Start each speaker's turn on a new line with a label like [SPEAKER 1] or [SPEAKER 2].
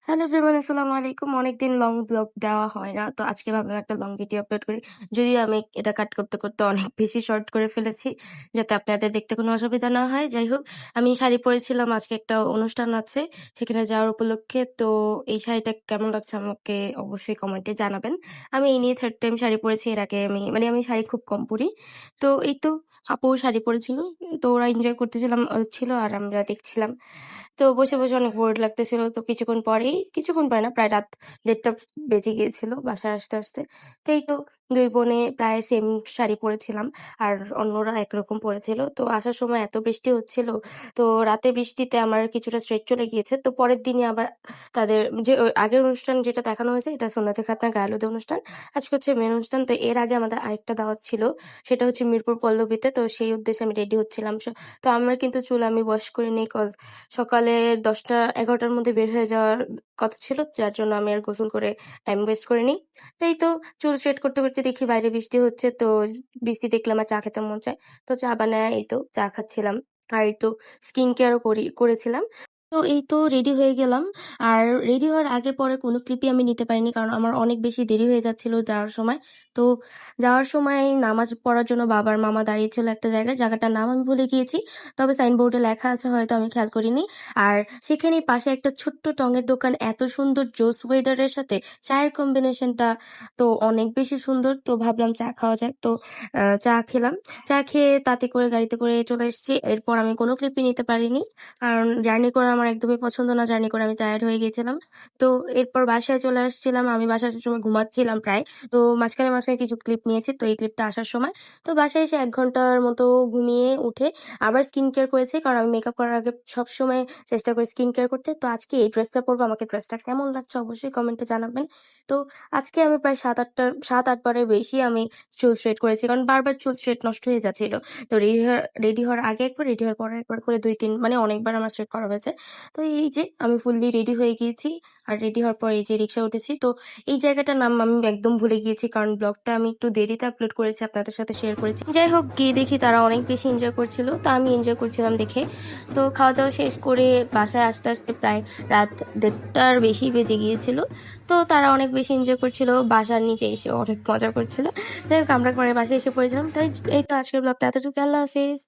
[SPEAKER 1] Hello everyone, আসসালামু আলাইকুম। অনেকদিন লং ব্লগ দেওয়া হয় না। তো আজকে ভাবলাম একটা লং ভিডিও আপলোড করি। যদিও আমি এটা কাট করতে, করতে অনেক বেশি শর্ট করে ফেলেছি, যাতে আপনাদের দেখতে কোনো অসুবিধা না হয়। যাই হোক, আমি শাড়ি পরেছিলাম, আজকে একটা অনুষ্ঠান আছে, সেখানে যাওয়ার উপলক্ষে। তো এই শাড়িটা কেমন লাগছে আমাকে অবশ্যই কমেন্টে জানাবেন। আমি এই নিয়ে থার্ড টাইম শাড়ি পরেছি। এর আগে আমি শাড়ি খুব কম পরি। তো এই তো আপু শাড়ি পরেছিল। তো ওরা এনজয় করতেছিলাম ছিল আর আমরা দেখছিলাম। তো বসে, বসে অনেক বোর্ড লাগতেছিল। তো কিছুক্ষণ পরে না, প্রায় রাত ১:৩০ বেজে গিয়েছিল বাসায় আসতে, আসতে। তো এই তো ২ বোনে প্রায় সেম শাড়ি পরেছিলাম। আর অন্যরা একরকম পরেছিল। তো আসার সময় এত বৃষ্টি হচ্ছিল। তো রাতে বৃষ্টিতে আমার কিছুটা স্ট্রেচ চলে গিয়েছে। তো পরের দিনই আবার তাদের যে আগের অনুষ্ঠান যেটা দেখানো হয়েছে, এটা সুন্নতে খাতনার গায়ে হলুদের অনুষ্ঠান। আজকে হচ্ছে মেন অনুষ্ঠান। তো এর আগে আমাদের আরেকটা দাওয়াত ছিল। সেটা হচ্ছে মিরপুর পল্লবীতে। তো সেই উদ্দেশ্যে আমি রেডি হচ্ছিলাম। তো আমার কিন্তু চুল আমি ওয়াশ করিনি, কজ সকালে ১০টা-১১টার মধ্যে বের হয়ে যাওয়ার কথা ছিল, যার জন্য আমি আর গোসল করে টাইম ওয়েস্ট করিনি। তো এই তো চুল স্ট্রেট করতে, করতে দেখি বাইরে বৃষ্টি হচ্ছে। তো বৃষ্টি দেখলে আমার চা খেতে মন চায়। তো চা বানায় এই তো চা খাচ্ছিলাম। আর একটু স্কিন কেয়ারও করেছিলাম। তো এই তো রেডি হয়ে গেলাম। আর রেডি হওয়ার আগে পরে কোনো ক্লিপই আমি নিতে পারিনি, কারণ আমার অনেক বেশি দেরি হয়ে যাচ্ছিল যাওয়ার সময়। তো যাওয়ার সময় নামাজ পড়ার জন্য বাবার মামা দাঁড়িয়েছিল একটা জায়গায়, জায়গাটার নাম আমি ভুলে গিয়েছি। তবে সাইনবোর্ডে লেখা আছে, হয়তো আমি খেয়াল করিনি। আর সেখানেই পাশে একটা ছোট্ট টঙের দোকান, এত সুন্দর জোস ওয়েদারের সাথে চায়ের কম্বিনেশনটা তো অনেক বেশি সুন্দর। তো ভাবলাম চা খাওয়া যাক। তো চা খেলাম। চা খেয়ে তাতে করে গাড়িতে করে চলে এসেছি। এরপর আমি কোনো ক্লিপই নিতে পারিনি, কারণ জার্নি করা আমার একদমই পছন্দ না। জার্নি করে আমি টায়ার্ড হয়ে গিয়েছিলাম। তো এরপর বাসায় চলে আসছিলাম। আমি বাসায় আসার সময় ঘুমাচ্ছিলাম প্রায়। তো মাঝখানে, মাঝখানে কিছু ক্লিপ নিয়েছি। তো এই ক্লিপটা আসার সময়। তো বাসায় এসে ১ ঘন্টার মতো ঘুমিয়ে উঠে আবার স্কিন কেয়ার করেছি, কারণ আমি মেকআপ করার আগে সবসময় চেষ্টা করি স্কিন কেয়ার করতে। তো আজকে এই ড্রেসটা পরবো। আমাকে ড্রেসটা কেমন লাগছে অবশ্যই কমেন্টে জানাবেন। তো আজকে আমি প্রায় ৭-৮ বারের বেশি আমি চুল স্ট্রেট করেছি, কারণ বারবার চুল স্ট্রেট নষ্ট হয়ে যাচ্ছিল। তো রেডি হওয়ার আগে একবার, রেডি হওয়ার পরে একবার করে ২-৩ অনেকবার আমার স্ট্রেট করা হয়েছে। তো এই যে আমি ফুললি রেডি হয়ে গিয়েছি। আর রেডি হওয়ার পর এই যে রিক্সা উঠেছি। তো এই জায়গাটার নাম আমি একদম ভুলে গিয়েছি, কারণ ব্লগটা আমি একটু দেরিতে আপলোড করেছি, আপনাদের সাথে শেয়ার করেছি। যাই হোক, গিয়ে দেখি তারা অনেক বেশি এনজয় করছিল। তো আমি এনজয় করছিলাম দেখে। তো খাওয়া দাওয়া শেষ করে বাসায় আসতে, আসতে প্রায় রাত ১:৩০টার বেশি বেজে গিয়েছিল। তো তারা অনেক বেশি এনজয় করছিল, বাসার নিচে এসে অনেক মজা করছিল। যাই হোক, আমরা পরে বাসায় এসে পড়েছিলাম। তো এই তো আজকের ব্লগটা এতটুকু। আল্লাহ হাফেজ।